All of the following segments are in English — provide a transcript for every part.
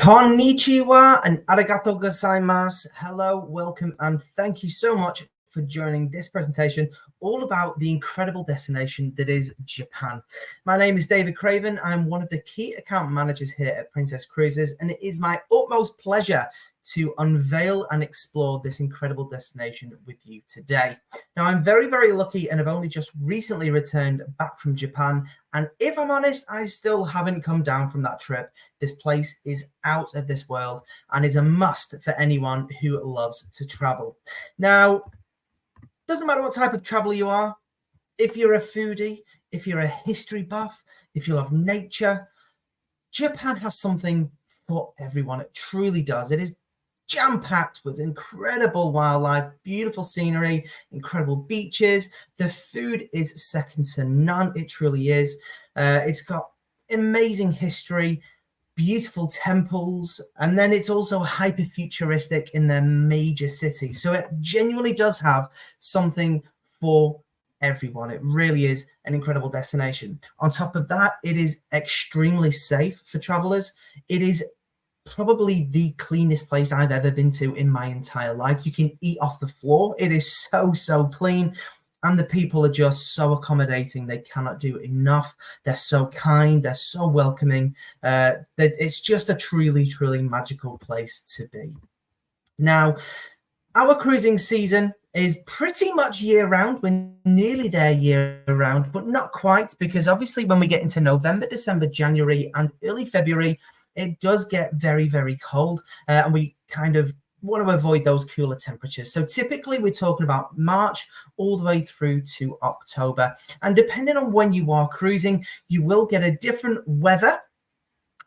Konnichiwa and arigatou gozaimasu. Hello, welcome, and thank you so much for joining this presentation all about the incredible destination that is Japan. My name is David Craven. I'm one of the key account managers here at Princess Cruises, and it is my utmost pleasure to unveil and explore this incredible destination with you today. Now, I'm very, very lucky and have only just recently returned back from Japan. And if I'm honest, I still haven't come down from that trip. This place is out of this world and is a must for anyone who loves to travel. Now, doesn't matter what type of traveler you are. If you're a foodie, if you're a history buff, if you love nature, Japan has something for everyone. It truly does. It is jam-packed with incredible wildlife, beautiful scenery, incredible beaches. The food is second to none. It truly is. It's got amazing history, beautiful temples, and then it's also hyper-futuristic in their major city. So it genuinely does have something for everyone. It really is an incredible destination. On top of that, it is extremely safe for travelers. It is probably the cleanest place I've ever been to in my entire life. You can eat off the floor. It is so clean, and the people are just so accommodating. They cannot do enough. They're so kind. They're so welcoming. It's just a truly magical place to be. Now, our cruising season is pretty much year-round. We're nearly there year-round, but not quite, because obviously when we get into November, December, January, and early February, it does get very cold, and we kind of want to avoid those cooler temperatures. So typically we're talking about March all the way through to October. And depending on when you are cruising, you will get a different weather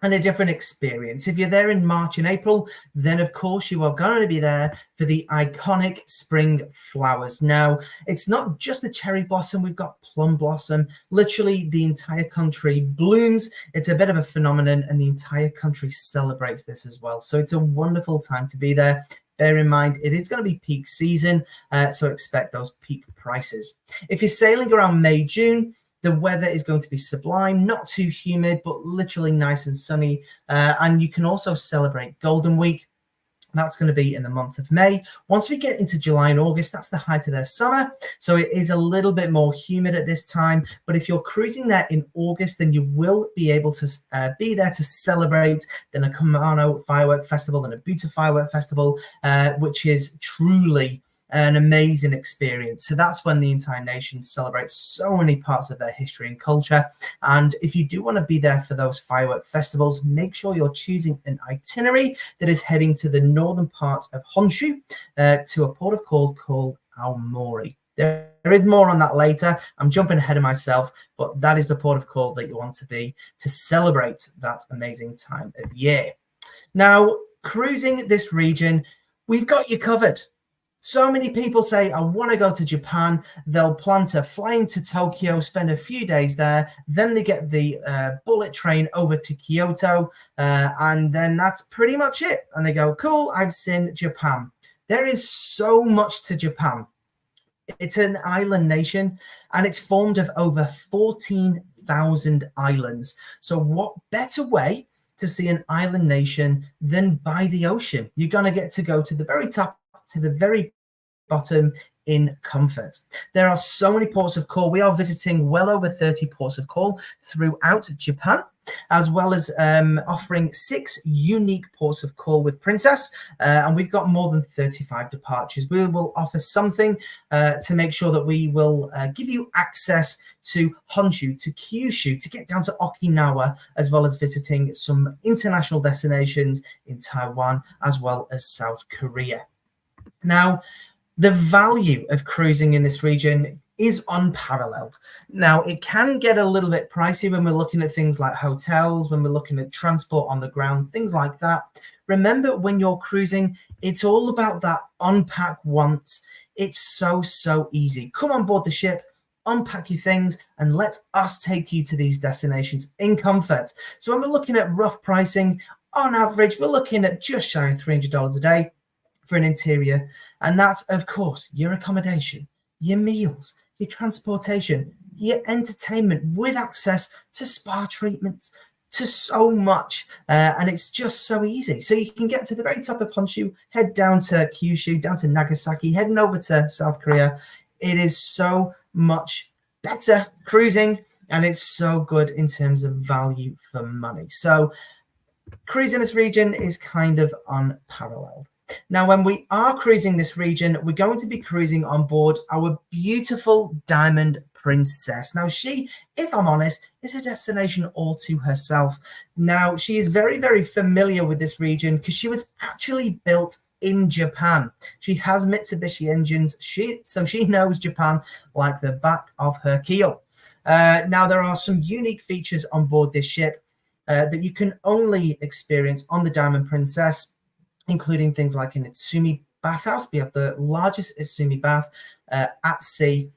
and a different experience. If you're there in March and April, then of course you are going to be there for the iconic spring flowers. Now, it's not just the cherry blossom, we've got plum blossom. Literally the entire country blooms. It's a bit of a phenomenon, and the entire country celebrates this as well. So it's a wonderful time to be there. Bear in mind, it is going to be peak season, so expect those peak prices. If you're sailing around May, June, the weather is going to be sublime, not too humid, but literally nice and sunny. And you can also celebrate Golden Week. That's going to be in the month of May. Once we get into July and August, that's the height of their summer. So it is a little bit more humid at this time. But if you're cruising there in August, then you will be able to be there to celebrate the Nakamano Firework Festival and Nabuta Firework Festival, which is truly an amazing experience. So that's when the entire nation celebrates so many parts of their history and culture. And if you do want to be there for those firework festivals, make sure you're choosing an itinerary that is heading to the northern part of Honshu, to a port of call called Aomori. There is more on that later. I'm jumping ahead of myself, but that is the port of call that you want to be to celebrate that amazing time of year. Now, cruising this region, we've got you covered. So many people say, I want to go to Japan. They'll plan to fly into Tokyo, spend a few days there. Then they get the bullet train over to Kyoto. And then that's pretty much it. And they go, cool, I've seen Japan. There is so much to Japan. It's an island nation, and it's formed of over 14,000 islands. So what better way to see an island nation than by the ocean? You're going to get to go to the very top, to the very bottom in comfort. There are so many ports of call. We are visiting well over 30 ports of call throughout Japan, as well as offering 6 unique ports of call with Princess, and we've got more than 35 departures. We will offer something to make sure that we will give you access to Honshu, to Kyushu, to get down to Okinawa, as well as visiting some international destinations in Taiwan, as well as South Korea. Now, the value of cruising in this region is unparalleled. Now, it can get a little bit pricey when we're looking at things like hotels, when we're looking at transport on the ground, things like that. Remember, when you're cruising, it's all about that unpack once. It's so easy. Come on board the ship, unpack your things, and let us take you to these destinations in comfort. So when we're looking at rough pricing, on average, we're looking at just shy of $300 a day for an interior, and that's of course your accommodation, your meals, your transportation, your entertainment, with access to spa treatments, to so much, and it's just so easy. So you can get to the very top of Honshu, head down to Kyushu, down to Nagasaki, heading over to South Korea. It is so much better cruising, and it's so good in terms of value for money. So cruising this region is kind of unparalleled. Now, when we are cruising this region, we're going to be cruising on board our beautiful Diamond Princess. Now, she, if I'm honest, is a destination all to herself. Now, she is very, very familiar with this region because she was actually built in Japan. She has Mitsubishi engines, so she knows Japan like the back of her keel. Now, there are some unique features on board this ship that you can only experience on the Diamond Princess, including things like an Itsumi bathhouse. We have the largest Itsumi bath at sea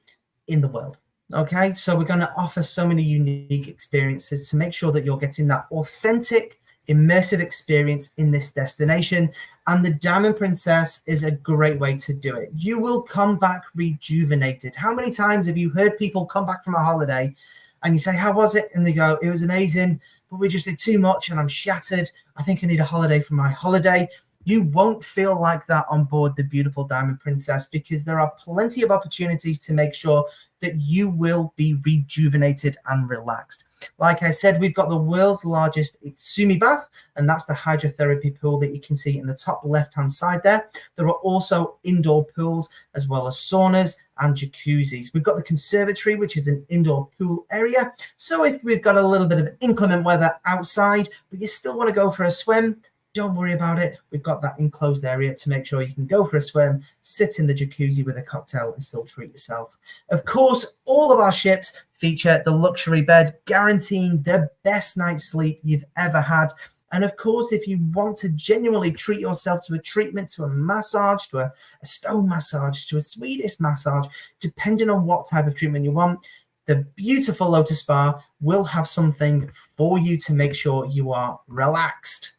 in the world. Okay, so we're going to offer so many unique experiences to make sure that you're getting that authentic, immersive experience in this destination. And the Diamond Princess is a great way to do it. You will come back rejuvenated. How many times have you heard people come back from a holiday and you say, how was it? And they go, it was amazing, but we just did too much and I'm shattered. I think I need a holiday for my holiday. You won't feel like that on board the beautiful Diamond Princess, because there are plenty of opportunities to make sure that you will be rejuvenated and relaxed. Like I said, we've got the world's largest Itsumi bath, and that's the hydrotherapy pool that you can see in the top left-hand side there. There are also indoor pools as well as saunas and jacuzzis. We've got the conservatory, which is an indoor pool area. So if we've got a little bit of inclement weather outside, but you still want to go for a swim, don't worry about it. We've got that enclosed area to make sure you can go for a swim, sit in the jacuzzi with a cocktail and still treat yourself. Of course, all of our ships feature the luxury bed, guaranteeing the best night's sleep you've ever had. And of course, if you want to genuinely treat yourself to a treatment, to a massage, to a stone massage, to a Swedish massage, depending on what type of treatment you want, the beautiful Lotus Spa will have something for you to make sure you are relaxed.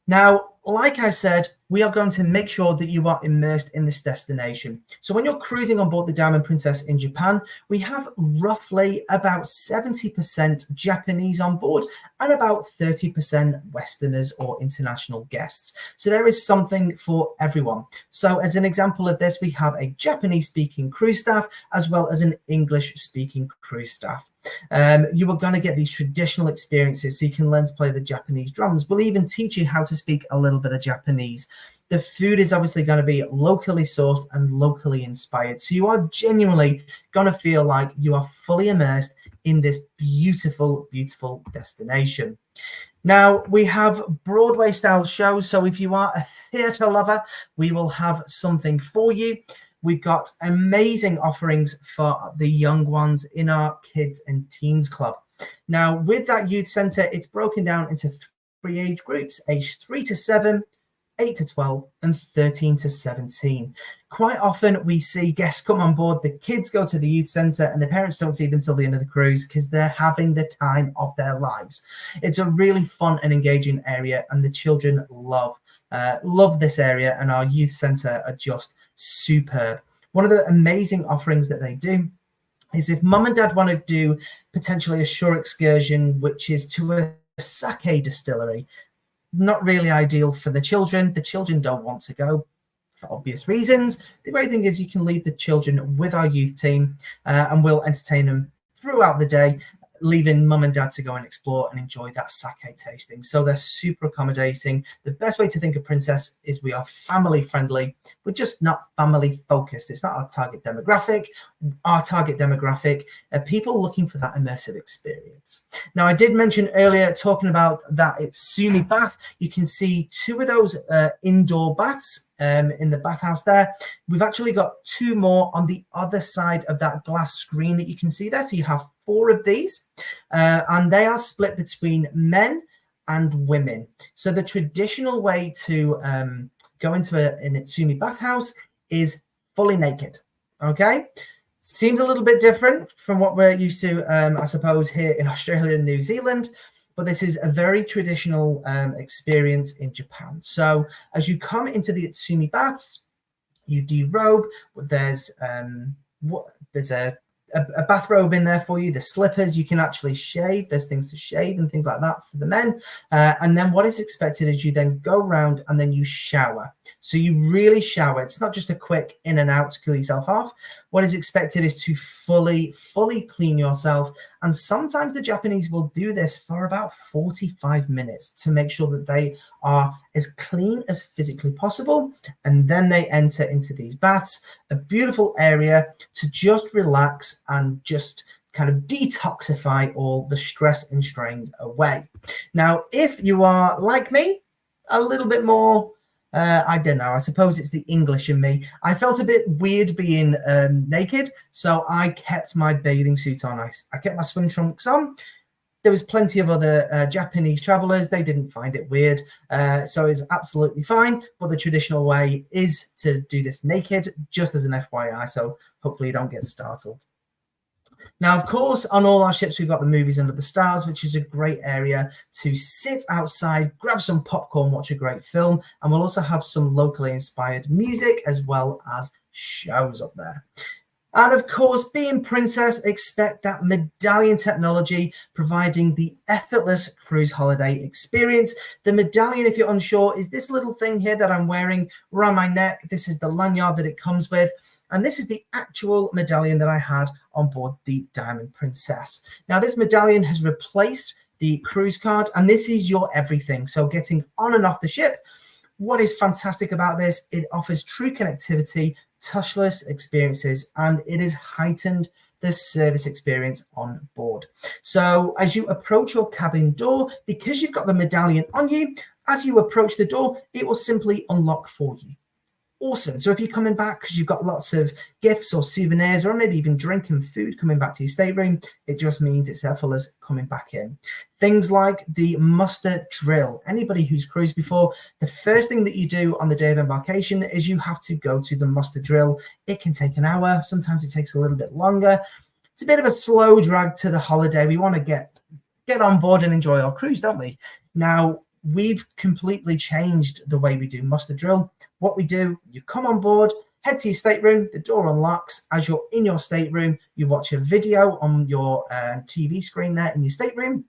Now, like I said, we are going to make sure that you are immersed in this destination. So when you're cruising on board the Diamond Princess in Japan, we have roughly about 70% Japanese on board and about 30% Westerners or international guests. So there is something for everyone. So as an example of this, we have a Japanese-speaking crew staff as well as an English-speaking crew staff. You are going to get these traditional experiences, so you can learn to play the Japanese drums. We'll even teach you how to speak a little bit of Japanese. The food is obviously going to be locally sourced and locally inspired, so you are genuinely going to feel like you are fully immersed in this beautiful, beautiful destination. Now, we have Broadway style shows, so if you are a theatre lover, we will have something for you. We've got amazing offerings for the young ones in our Kids and Teens Club. Now, with that youth centre, it's broken down into 3 age groups, age 3 to 7, 8 to 12, and 13 to 17. Quite often we see guests come on board, the kids go to the youth centre and the parents don't see them till the end of the cruise because they're having the time of their lives. It's a really fun and engaging area, and the children love this area, and our youth centre are just superb. One of the amazing offerings that they do is if mum and dad want to do potentially a shore excursion, which is to a sake distillery, not really ideal for the children. The children don't want to go for obvious reasons. The great thing is you can leave the children with our youth team and we'll entertain them throughout the day, leaving mum and dad to go and explore and enjoy that sake tasting. So they're super accommodating. The best way to think of Princess is we are family friendly. We're just not family focused. It's not our target demographic. Our target demographic are people looking for that immersive experience. Now, I did mention earlier, talking about that Itsumi bath, you can see 2 of those indoor baths in the bathhouse there. We've actually got 2 more on the other side of that glass screen that you can see there. So you have 4 of these, and they are split between men and women. So the traditional way to go into an Itsumi bathhouse is fully naked. Okay, seems a little bit different from what we're used to, I suppose, here in Australia and New Zealand, but this is a very traditional experience in Japan. So as you come into the Itsumi baths, you derobe. There's a a bathrobe in there for you, the slippers. You can actually shave. There's things to shave and things like that for the men. And then what is expected is you then go around and then you shower. So you really shower. It's not just a quick in and out to cool yourself off. What is expected is to fully clean yourself. And sometimes the Japanese will do this for about 45 minutes to make sure that they are as clean as physically possible. And then they enter into these baths, a beautiful area to just relax and just kind of detoxify all the stress and strains away. Now, if you are like me, a little bit more, I don't know, I suppose it's the English in me. I felt a bit weird being naked, so I kept my bathing suit on. I kept my swim trunks on. There was plenty of other Japanese travelers. They didn't find it weird, so it's absolutely fine. But the traditional way is to do this naked, just as an FYI, so hopefully you don't get startled. Now, of course, on all our ships, we've got the movies under the stars, which is a great area to sit outside, grab some popcorn, watch a great film. And we'll also have some locally inspired music as well as shows up there. And of course, being Princess, expect that medallion technology providing the effortless cruise holiday experience. The medallion, if you're unsure, is this little thing here that I'm wearing around my neck. This is the lanyard that it comes with. And this is the actual medallion that I had on board the Diamond Princess. Now, this medallion has replaced the cruise card, and this is your everything. So getting on and off the ship, what is fantastic about this, it offers true connectivity, touchless experiences, and it has heightened the service experience on board. So as you approach your cabin door, because you've got the medallion on you, as you approach the door, it will simply unlock for you. Awesome. So if you're coming back because you've got lots of gifts or souvenirs or maybe even drink and food coming back to your stateroom, it just means it's effortless coming back in. Things like the muster drill. Anybody who's cruised before, the first thing that you do on the day of embarkation is you have to go to the muster drill. It can take an hour. Sometimes it takes a little bit longer. It's a bit of a slow drag to the holiday. We want to get on board and enjoy our cruise, don't we? Now, we've completely changed the way we do muster drill. What we do, you come on board, head to your stateroom, the door unlocks. As you're in your stateroom, you watch a video on your TV screen there in your stateroom.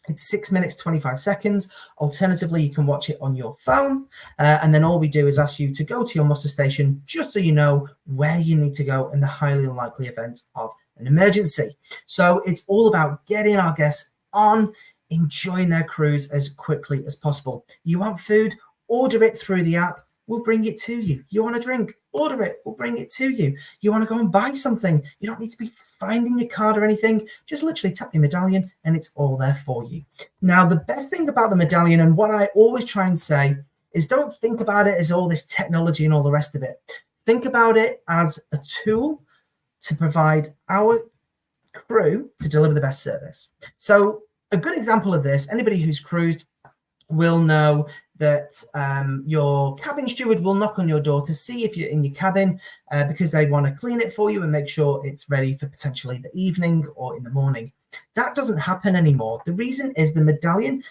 It's 6 minutes, 25 seconds. Alternatively, you can watch it on your phone. And then all we do is ask you to go to your muster station just so you know where you need to go in the highly unlikely event of an emergency. So it's all about getting our guests on, enjoying their cruise as quickly as possible. You want food? Order it through the app. We'll bring it to you. You want a drink? Order it. We'll bring it to you. You want to go and buy something? You don't need to be finding your card or anything. Just literally tap your medallion and it's all there for you. Now, the best thing about the medallion, and what I always try and say, is don't think about it as all this technology and all the rest of it. Think about it as a tool to provide our crew to deliver the best service. So a good example of this, anybody who's cruised will know that your cabin steward will knock on your door to see if you're in your cabin because they want to clean it for you and make sure it's ready for potentially the evening or in the morning. That doesn't happen anymore. The reason is the medallion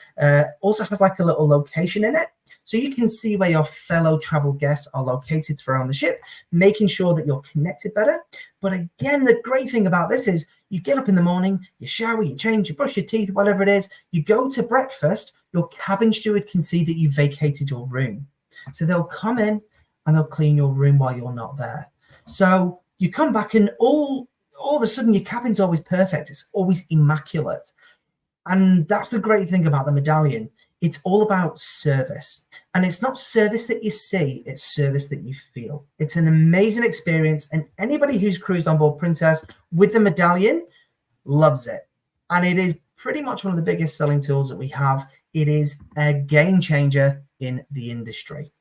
also has like a little location in it. So you can see where your fellow travel guests are located throughout the ship, making sure that you're connected better. But again, the great thing about this is you get up in the morning, you shower, you change, you brush your teeth, whatever it is, you go to breakfast, your cabin steward can see that you vacated your room. So they'll come in and they'll clean your room while you're not there. So you come back and all of a sudden your cabin's always perfect. It's always immaculate. And that's the great thing about the medallion. It's all about service. And it's not service that you see, it's service that you feel. It's an amazing experience. And anybody who's cruised on board Princess with the medallion loves it. And it is pretty much one of the biggest selling tools that we have. It is a game changer in the industry.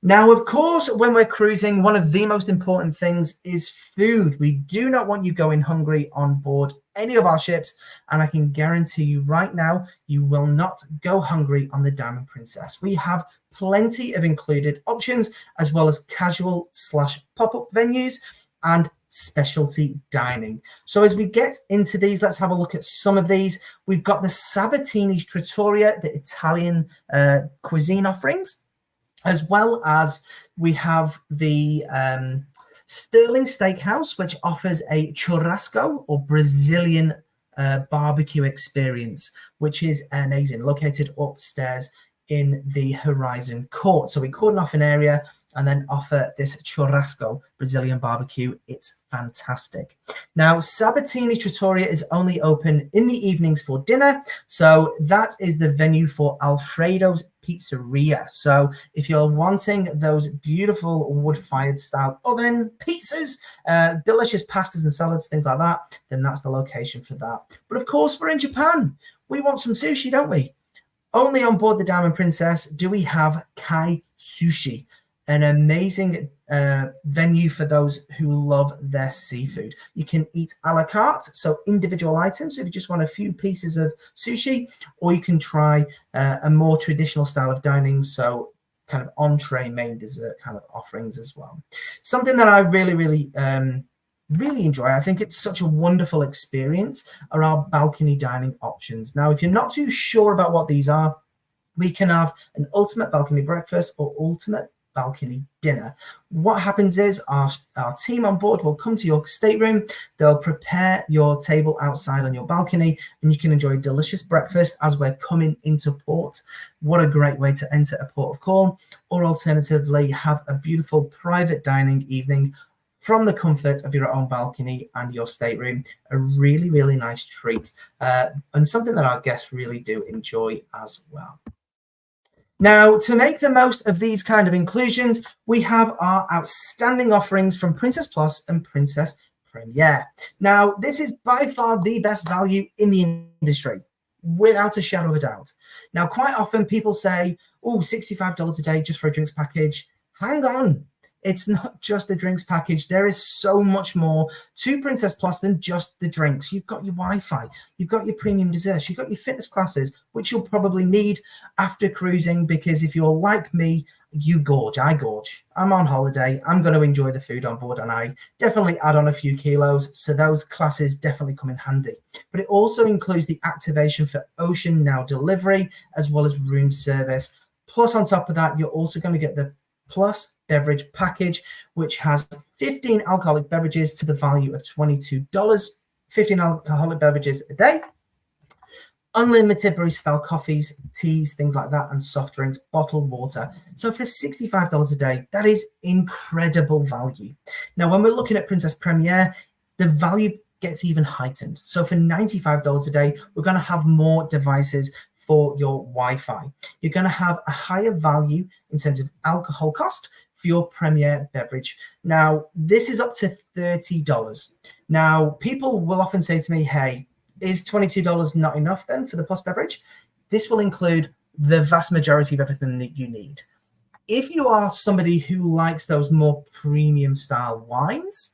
Now, of course, when we're cruising, one of the most important things is food. We do not want you going hungry on board any of our ships, and I can guarantee you right now, you will not go hungry on the Diamond Princess. We have plenty of included options, as well as casual / pop-up venues and specialty dining. So as we get into these, let's have a look at some of these. We've got the Sabatini's Trattoria, the Italian cuisine offerings, as well as we have the Sterling Steakhouse, which offers a churrasco or Brazilian barbecue experience, which is amazing, located upstairs in the Horizon Court. So we cordon off an area and then offer this churrasco Brazilian barbecue. It's fantastic. Now, Sabatini Trattoria is only open in the evenings for dinner. So that is the venue for Alfredo's Pizzeria. So if you're wanting those beautiful wood-fired style oven pizzas, delicious pastas and salads, things like that, then that's the location for that. But of course, we're in Japan. We want some sushi, don't we? Only on board the Diamond Princess do we have Kai Sushi, an amazing venue for those who love their seafood. You can eat a la carte, so individual items if you just want a few pieces of sushi, or you can try a more traditional style of dining, so kind of entree, main dessert kind of offerings as well. Something that I really enjoy, I think it's such a wonderful experience, are our balcony dining options. Now, if you're not too sure about what these are, we can have an ultimate balcony breakfast or ultimate balcony dinner. What happens is our team on board will come to your stateroom, they'll prepare your table outside on your balcony, and you can enjoy a delicious breakfast as we're coming into port. What a great way to enter a port of call, or alternatively have a beautiful private dining evening from the comfort of your own balcony and your stateroom. A really nice treat, and something that our guests really do enjoy as well. Now, to make the most of these kind of inclusions, we have our outstanding offerings from Princess Plus and Princess Premier. Now, this is by far the best value in the industry, without a shadow of a doubt. Now, quite often people say, oh, $65 a day just for a drinks package. Hang on. It's not just a drinks package. There is so much more to Princess Plus than just the drinks. You've got your Wi-Fi, you've got your premium desserts, you've got your fitness classes, which you'll probably need after cruising, because if you're like me, you gorge. I gorge. I'm on holiday. I'm going to enjoy the food on board, and I definitely add on a few kilos. So those classes definitely come in handy. But it also includes the activation for Ocean Now delivery, as well as room service. Plus, on top of that, you're also going to get the Plus beverage package, which has 15 alcoholic beverages to the value of $22, 15 alcoholic beverages a day, unlimited barista style coffees, teas, things like that, and soft drinks, bottled water. So for $65 a day, that is incredible value. Now, when we're looking at Princess Premier, the value gets even heightened. So for $95 a day, we're going to have more devices for your Wi-Fi. You're going to have a higher value in terms of alcohol cost for your Premier beverage. Now, this is up to $30. Now, people will often say to me, hey, is $22 not enough then for the Plus beverage? This will include the vast majority of everything that you need. If you are somebody who likes those more premium style wines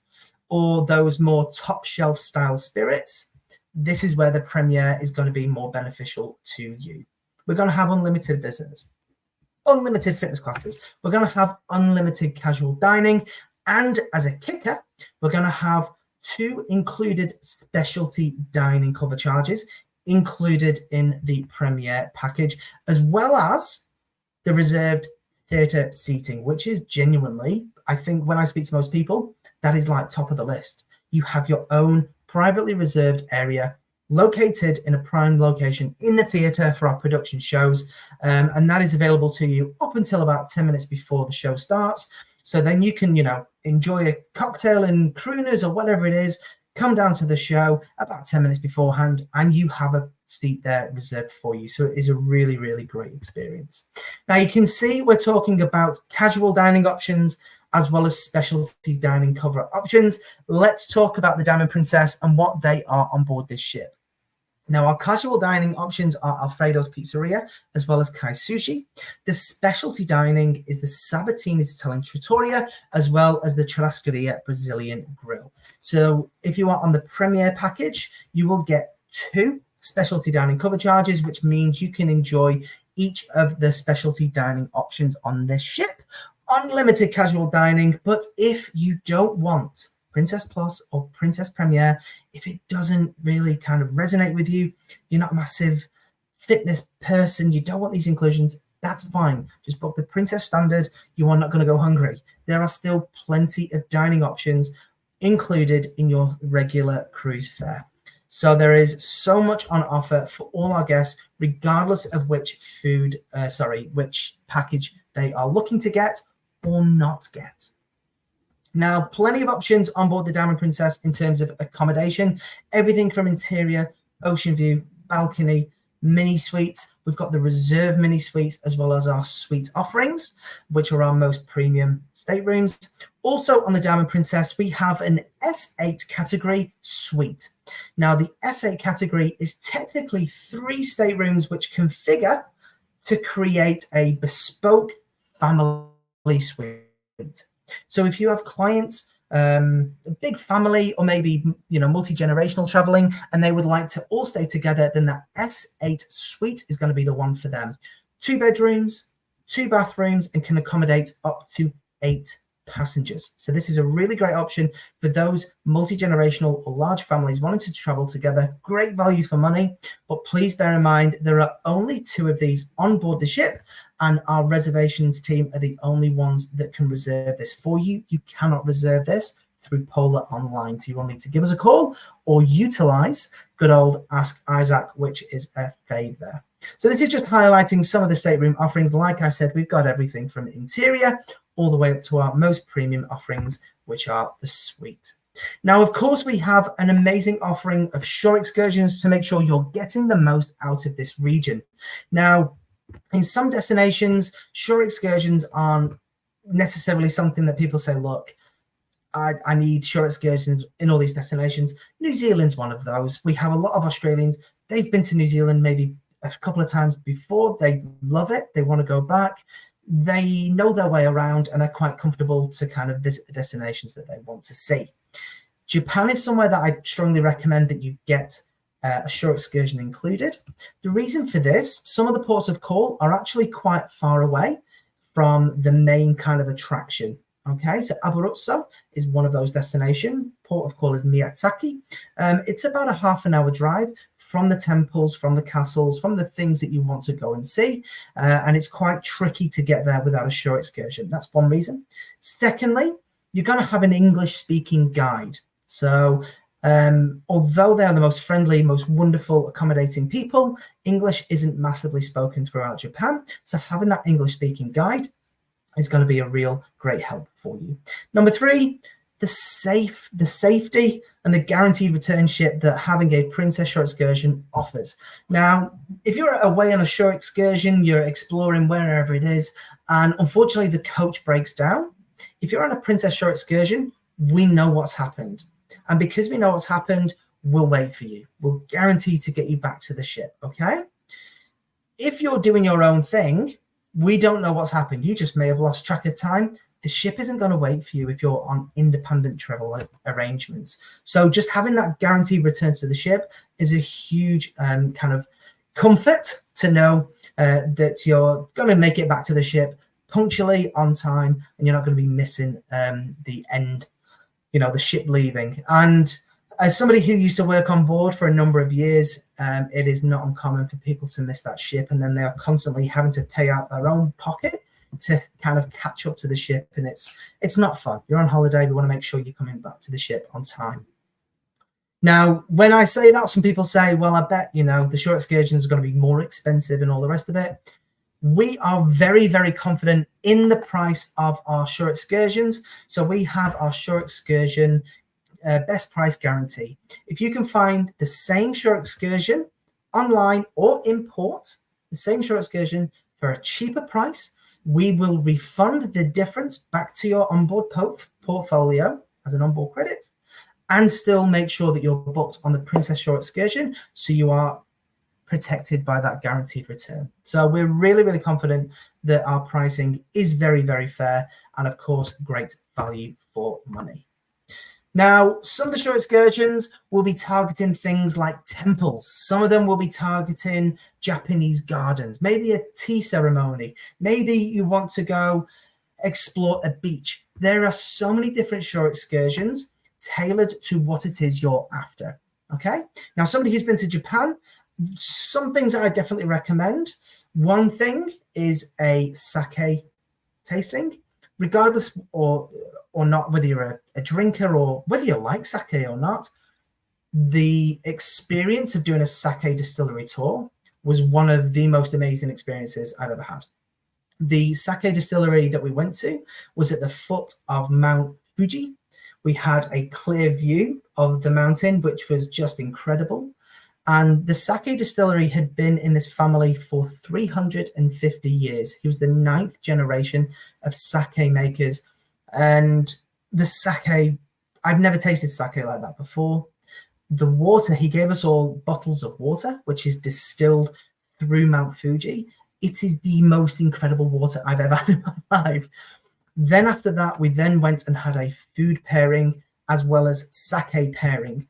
or those more top shelf style spirits, this is where the Premier is going to be more beneficial to you. We're going to have unlimited visitors, unlimited fitness classes. We're going to have unlimited casual dining. And as a kicker, we're going to have 2 included specialty dining cover charges included in the Premier package, as well as the reserved theatre seating, which is genuinely, I think when I speak to most people, that is like top of the list. You have your own privately reserved area located in a prime location in the theatre for our production shows, and that is available to you up until about 10 minutes before the show starts. So then you can, enjoy a cocktail and crooners or whatever it is, come down to the show about 10 minutes beforehand, and you have a seat there reserved for you. So it is a really great experience. Now you can see we're talking about casual dining options as well as specialty dining cover options. Let's talk about the Diamond Princess and what they are on board this ship. Now, our casual dining options are Alfredo's Pizzeria, as well as Kai Sushi. The specialty dining is the Sabatini's Italian Trattoria, as well as the Churrascaria Brazilian Grill. So if you are on the Premier package, you will get 2 specialty dining cover charges, which means you can enjoy each of the specialty dining options on this ship. Unlimited casual dining, but if you don't want Princess Plus or Princess Premier, if it doesn't really kind of resonate with you, you're not a massive fitness person, you don't want these inclusions, that's fine. Just book the Princess Standard. You are not going to go hungry. There are still plenty of dining options included in your regular cruise fare. So there is so much on offer for all our guests, regardless of which which package they are looking to get or not get. Now, plenty of options on board the Diamond Princess in terms of accommodation, everything from interior, ocean view, balcony, mini suites. We've got the reserve mini suites as well as our suite offerings, which are our most premium staterooms. Also on the Diamond Princess, we have an S8 category suite. Now, the S8 category is technically 3 staterooms which configure to create a bespoke family suite. So if you have clients, a big family, or maybe multi-generational traveling, and they would like to all stay together, then that S8 suite is going to be the one for them. 2 bedrooms, 2 bathrooms, and can accommodate up to 8 passengers. So this is a really great option for those multi-generational or large families wanting to travel together. Great value for money, but please bear in mind there are only 2 of these on board the ship, and our reservations team are the only ones that can reserve this for you. You cannot reserve this through Polar Online, so you will need to give us a call or utilize good old Ask Isaac, which is a fave there. So this is just highlighting some of the stateroom offerings. Like I said, we've got everything from interior all the way up to our most premium offerings, which are the suite. Now, of course, we have an amazing offering of shore excursions to make sure you're getting the most out of this region. Now, in some destinations, shore excursions aren't necessarily something that people say, look, I need shore excursions in all these destinations. New Zealand's one of those. We have a lot of Australians. They've been to New Zealand maybe a couple of times before. They love it. They want to go back. They know their way around, and they're quite comfortable to kind of visit the destinations that they want to see. Japan is somewhere that I strongly recommend that you get a shore excursion included. The reason for this, some of the ports of call are actually quite far away from the main kind of attraction. Okay, so Abruzzo is one of those destinations. Port of call is Miyazaki. It's about a half-an-hour drive from the temples, from the castles, from the things that you want to go and see. And it's quite tricky to get there without a shore excursion. That's one reason. Secondly, you're going to have an English-speaking guide. So although they are the most friendly, most wonderful, accommodating people, English isn't massively spoken throughout Japan. So having that English-speaking guide is going to be a real great help for you. Number 3, the safety and the guaranteed return ship that having a Princess Shore excursion offers. Now, if you're away on a shore excursion, you're exploring wherever it is, and unfortunately the coach breaks down. If you're on a Princess Shore excursion, we know what's happened. And because we know what's happened, we'll wait for you. We'll guarantee to get you back to the ship, okay? If you're doing your own thing, we don't know what's happened. You just may have lost track of time. The ship isn't going to wait for you if you're on independent travel arrangements. So just having that guaranteed return to the ship is a huge kind of comfort to know that you're going to make it back to the ship punctually on time, and you're not going to be missing the end, the ship leaving. And as somebody who used to work on board for a number of years, it is not uncommon for people to miss that ship, and then they are constantly having to pay out their own pocket to kind of catch up to the ship, and it's not fun. You're on holiday. We want to make sure you're coming back to the ship on time. Now, when I say that, some people say, well, I bet, the shore excursions are going to be more expensive and all the rest of it. We are very, very confident in the price of our shore excursions. So we have our shore excursion best price guarantee. If you can find the same shore excursion online or import the same shore excursion for a cheaper price, we will refund the difference back to your onboard portfolio as an onboard credit, and still make sure that you're booked on the Princess Shore excursion, so you are protected by that guaranteed return. So we're really, really confident that our pricing is very, very fair, and of course, great value for money. Now, some of the shore excursions will be targeting things like temples. Some of them will be targeting Japanese gardens, maybe a tea ceremony. Maybe you want to go explore a beach. There are so many different shore excursions tailored to what it is you're after, okay? Now, somebody who's been to Japan, some things I definitely recommend. One thing is a sake tasting, regardless or not, whether you're a drinker or whether you like sake or not. The experience of doing a sake distillery tour was one of the most amazing experiences I've ever had. The sake distillery that we went to was at the foot of Mount Fuji. We had a clear view of the mountain, which was just incredible. And the sake distillery had been in this family for 350 years. He was the 9th generation of sake makers. And the sake, I've never tasted sake like that before. The water, he gave us all bottles of water, which is distilled through Mount Fuji. It is the most incredible water I've ever had in my life. Then after that, we then went and had a food pairing as well as sake pairing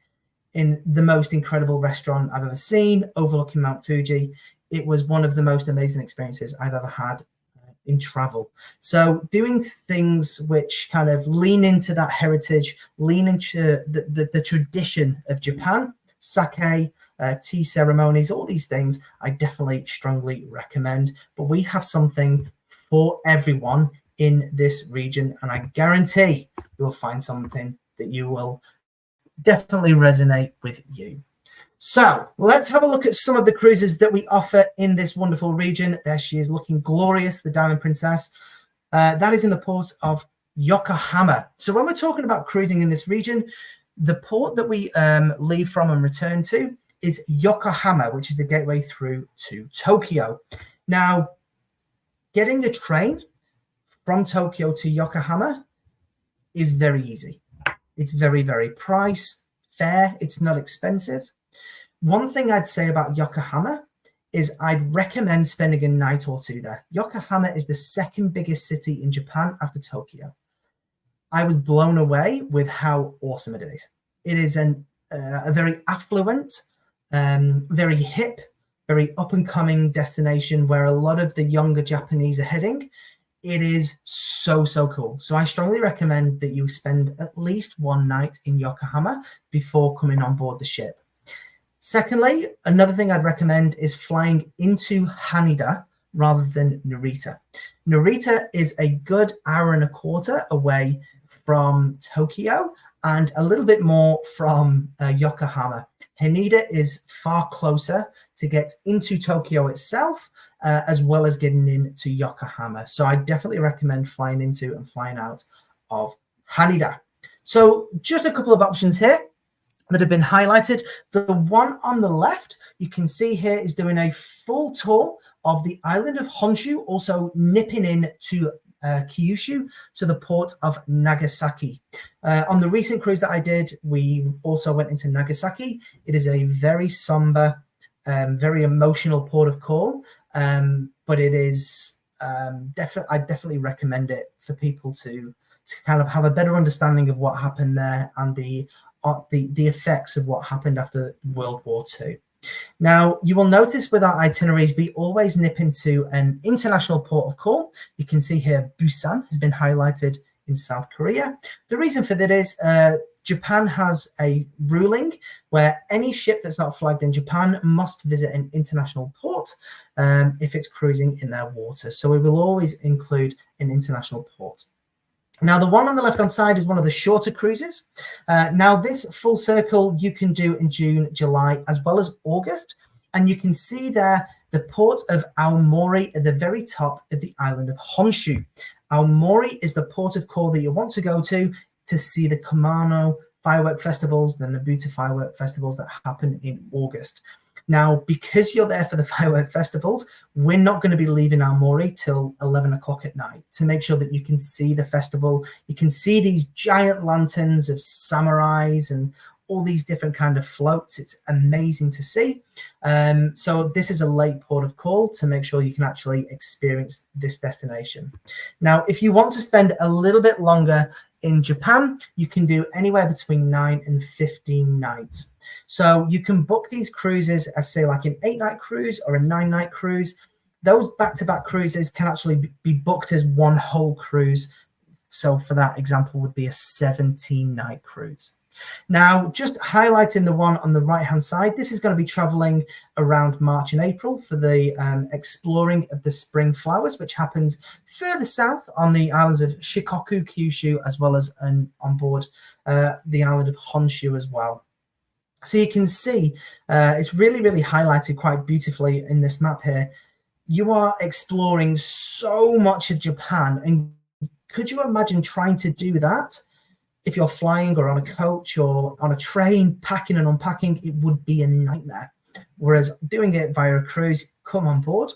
in the most incredible restaurant I've ever seen, overlooking Mount Fuji. It was one of the most amazing experiences I've ever had in travel. So doing things which kind of lean into that heritage, lean into the tradition of Japan, sake, tea ceremonies, all these things, I definitely strongly recommend. But we have something for everyone in this region, and I guarantee you'll find something that you will definitely resonate with you. So let's have a look at some of the cruises that we offer in this wonderful region. There she is, looking glorious, the Diamond Princess. That is in the port of Yokohama. So when we're talking about cruising in this region, the port that we leave from and return to is Yokohama, which is the gateway through to Tokyo. Now, getting a train from Tokyo to Yokohama is very easy. It's very, very price fair. It's not expensive. One thing I'd say about Yokohama is I'd recommend spending a night or two there. Yokohama is the second biggest city in Japan after Tokyo. I was blown away with how awesome it is. It is a very affluent, very hip, very up-and-coming destination where a lot of the younger Japanese are heading. It is so, so cool. So I strongly recommend that you spend at least one night in Yokohama before coming on board the ship. Secondly, another thing I'd recommend is flying into Haneda rather than Narita. Narita is a good hour and a quarter away from Tokyo and a little bit more from Yokohama. Haneda is far closer to get into Tokyo itself, as well as getting into Yokohama. So I definitely recommend flying into and flying out of Haneda. So just a couple of options here that have been highlighted. The one on the left, you can see here, is doing a full tour of the island of Honshu, also nipping in to Kyushu, to the port of Nagasaki. On the recent cruise that I did, we also went into Nagasaki. It is a very somber, very emotional port of call, but it is I definitely recommend it for people to kind of have a better understanding of what happened there and the effects of what happened after World War II. Now, you will notice with our itineraries, we always nip into an international port of call. You can see here Busan has been highlighted in South Korea. The reason for that is Japan has a ruling where any ship that's not flagged in Japan must visit an international port if it's cruising in their waters. So we will always include an international port. Now, the one on the left-hand side is one of the shorter cruises. Now, this full circle you can do in June, July, as well as August. And you can see there the port of Aomori at the very top of the island of Honshu. Aomori is the port of call that you want to go to see the Kumano firework festivals, the Nobuta firework festivals that happen in August. Now, because you're there for the firework festivals, we're not going to be leaving Aomori till 11 o'clock at night to make sure that you can see the festival. You can see these giant lanterns of samurais and all these different kind of floats. It's amazing to see. So this is a late port of call to make sure you can actually experience this destination. Now, if you want to spend a little bit longer in Japan, you can do anywhere between 9 and 15 nights. So you can book these cruises as, say, like an 8-night cruise or a 9-night cruise. Those back-to-back cruises can actually be booked as one whole cruise. So for that example would be a 17-night cruise. Now, just highlighting the one on the right-hand side, this is going to be traveling around March and April for the exploring of the spring flowers, which happens further south on the islands of Shikoku, Kyushu, as well as on board the island of Honshu as well. So you can see it's really, really highlighted quite beautifully in this map here. You are exploring so much of Japan, and could you imagine trying to do that if you're flying or on a coach or on a train, packing and unpacking? It would be a nightmare. Whereas doing it via a cruise, come on board,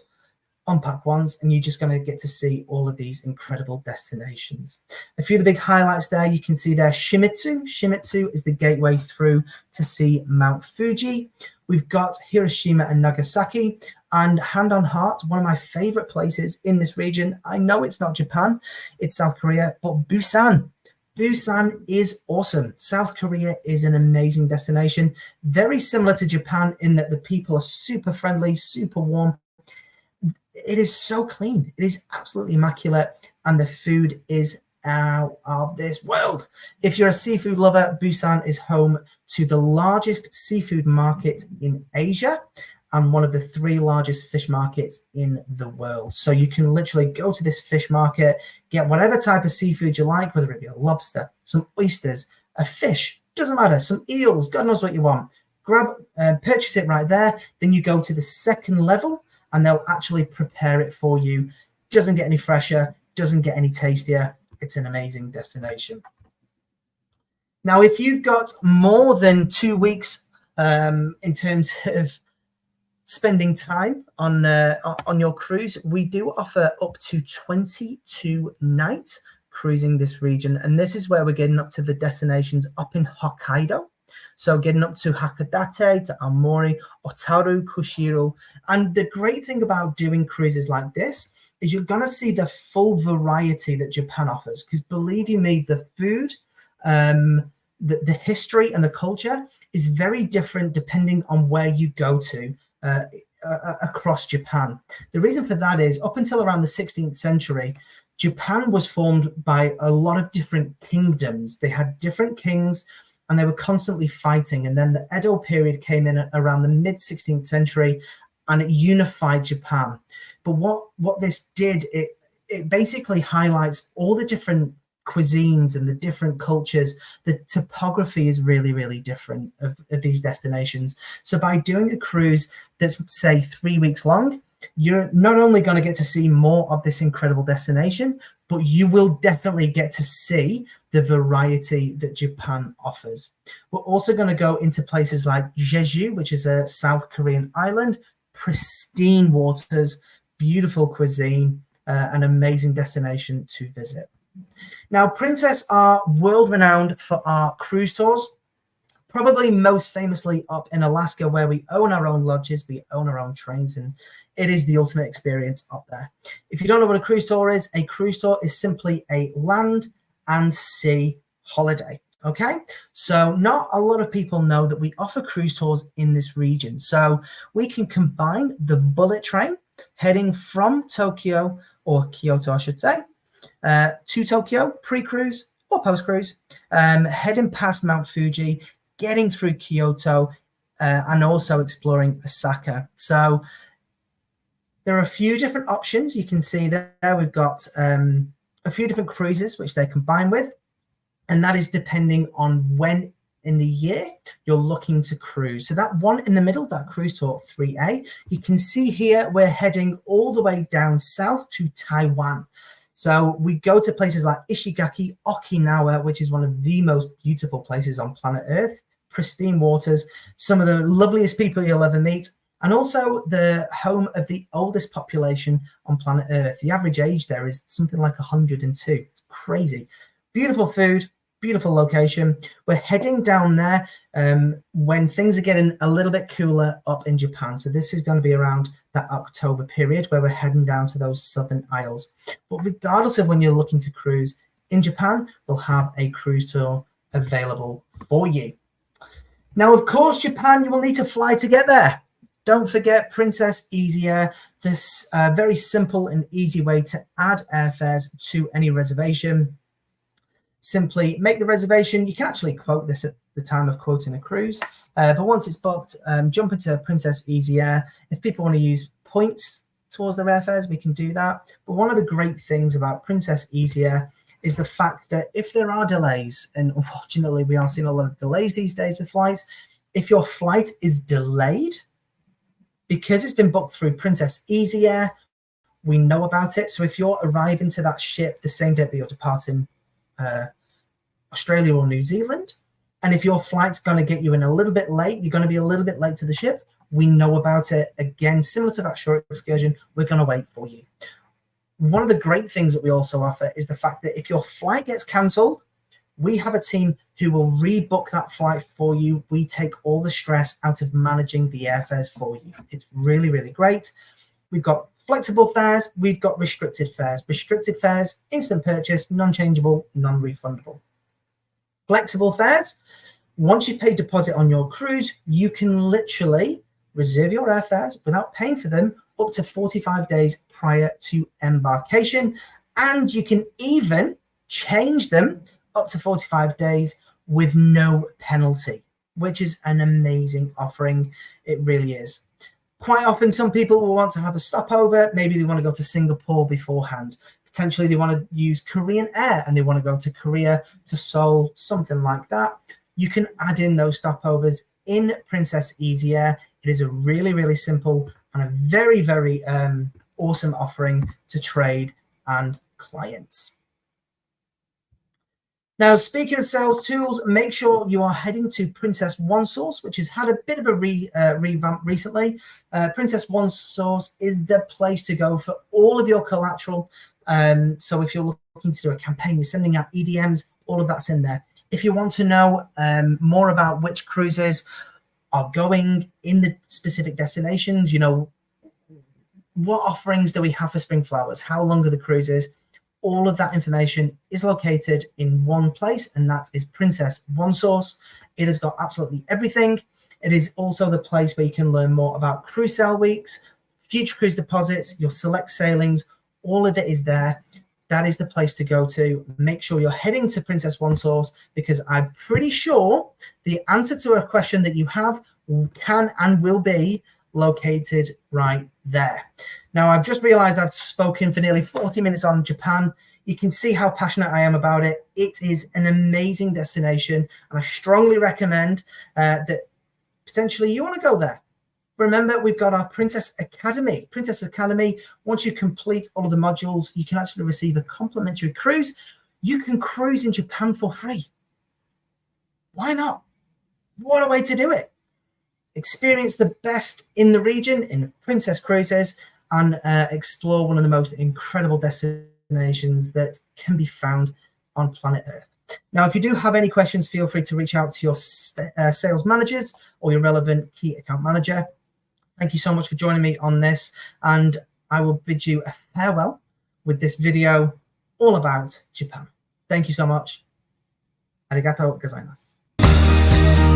unpack once, and you're just going to get to see all of these incredible destinations. A few of the big highlights there, you can see there Shimizu. Shimizu is the gateway through to see Mount Fuji. We've got Hiroshima and Nagasaki. And hand on heart, one of my favorite places in this region, I know it's not Japan, it's South Korea, but Busan. Busan is awesome. South Korea is an amazing destination, very similar to Japan in that the people are super friendly, super warm. It is so clean. It is absolutely immaculate, and the food is out of this world. If you're a seafood lover, Busan is home to the largest seafood market in Asia and one of the 3 largest fish markets in the world. So you can literally go to this fish market, get whatever type of seafood you like, whether it be a lobster, some oysters, a fish, doesn't matter, some eels, God knows what you want. Purchase it right there. Then you go to the second level and they'll actually prepare it for you. Doesn't get any fresher, doesn't get any tastier. It's an amazing destination. Now, if you've got more than 2 weeks in terms of spending time on your cruise, we do offer up to 22 nights cruising this region. And this is where we're getting up to the destinations up in Hokkaido. So getting up to Hakodate, to Aomori, Otaru, Kushiro. And the great thing about doing cruises like this is you're going to see the full variety that Japan offers. Because believe you me, the food, the history and the culture is very different depending on where you go to across Japan. The reason for that is up until around the 16th century, Japan was formed by a lot of different kingdoms. They had different kings, and they were constantly fighting. And then the Edo period came in around the mid 16th century, and it unified Japan. But what this did, it basically highlights all the different cuisines and the different cultures. The topography is really, really different of these destinations. So by doing a cruise that's, say, 3 weeks long, you're not only going to get to see more of this incredible destination, but you will definitely get to see the variety that Japan offers. We're also going to go into places like Jeju, which is a South Korean island, pristine waters, beautiful cuisine, an amazing destination to visit. Now, Princess are world renowned for our cruise tours, probably most famously up in Alaska, where we own our own lodges, we own our own trains, and it is the ultimate experience up there. If you don't know what a cruise tour is simply a land and sea holiday. Okay, so not a lot of people know that we offer cruise tours in this region. So we can combine the bullet train heading from Tokyo, or Kyoto, I should say, to Tokyo, pre-cruise or post-cruise, heading past Mount Fuji, getting through Kyoto, and also exploring Osaka. So there are a few different options. You can see there we've got a few different cruises which they combine with, and that is depending on when in the year you're looking to cruise. So that one in the middle, that cruise tour 3A, you can see here we're heading all the way down south to Taiwan. So we go to places like Ishigaki, Okinawa, which is one of the most beautiful places on planet Earth, pristine waters, some of the loveliest people you'll ever meet, and also the home of the oldest population on planet Earth. The average age there is something like 102. It's crazy. Beautiful food, beautiful location. We're heading down there when things are getting a little bit cooler up in Japan. So this is going to be around that October period where we're heading down to those southern isles. But regardless of when you're looking to cruise in Japan, we'll have a cruise tour available for you. Now, of course, Japan, you will need to fly to get there. Don't forget Princess Easy Air, this very simple and easy way to add airfares to any reservation. simply make the reservation. You can actually quote this at the time of quoting a cruise, but once it's booked, jump into Princess Easy Air. If people want to use points towards their airfares, we can do that. But one of the great things about Princess Easy Air is the fact that if there are delays, and unfortunately we are seeing a lot of delays these days with flights, if your flight is delayed, because it's been booked through Princess Easy Air, we know about it. So if you're arriving to that ship the same day that you're departing Australia or New Zealand, and if your flight's going to get you in a little bit late, you're going to be a little bit late to the ship, we know about it. Again, similar to that short excursion, we're going to wait for you. One of the great things that we also offer is the fact that if your flight gets cancelled, we have a team who will rebook that flight for you. We take all the stress out of managing the airfares for you. It's really, really great. We've got flexible fares. We've got restricted fares. Restricted fares, instant purchase, non-changeable, non-refundable. Flexible fares, once you've paid deposit on your cruise, you can literally reserve your airfares without paying for them up to 45 days prior to embarkation. And you can even change them up to 45 days with no penalty, which is an amazing offering. It really is. Quite often, some people will want to have a stopover. Maybe they want to go to Singapore beforehand. Potentially, they want to use Korean Air and they want to go to Korea, to Seoul, something like that. You can add in those stopovers in Princess Easy Air. It is a really, really simple and a very, very awesome offering to trade and clients. Now, speaking of sales tools, make sure you are heading to Princess OneSource, which has had a bit of a revamp recently. Princess OneSource is the place to go for all of your collateral. So if you're looking to do a campaign, you're sending out EDMs, all of that's in there. If you want to know more about which cruises are going in the specific destinations, you know, what offerings do we have for spring flowers? How long are the cruises? All of that information is located in one place, and that is Princess OneSource. It has got absolutely everything. It is also the place where you can learn more about cruise sale weeks, future cruise deposits, your select sailings. All of it is there. That is the place to go to. Make sure you're heading to Princess OneSource, because I'm pretty sure the answer to a question that you have can and will be located right there. Now, I've just realized I've spoken for nearly 40 minutes on Japan. You can see how passionate I am about it. It is an amazing destination, and I strongly recommend that potentially you want to go there. Remember, we've got our Princess Academy. Princess Academy, once you complete all of the modules, you can actually receive a complimentary cruise. You can cruise in Japan for free. Why not? What a way to do it. Experience the best in the region in Princess Cruises, and explore one of the most incredible destinations that can be found on planet Earth. Now, if you do have any questions, feel free to reach out to your sales managers or your relevant key account manager. Thank you so much for joining me on this, and I will bid you a farewell with this video all about Japan. Thank you so much. Arigatou gozaimasu.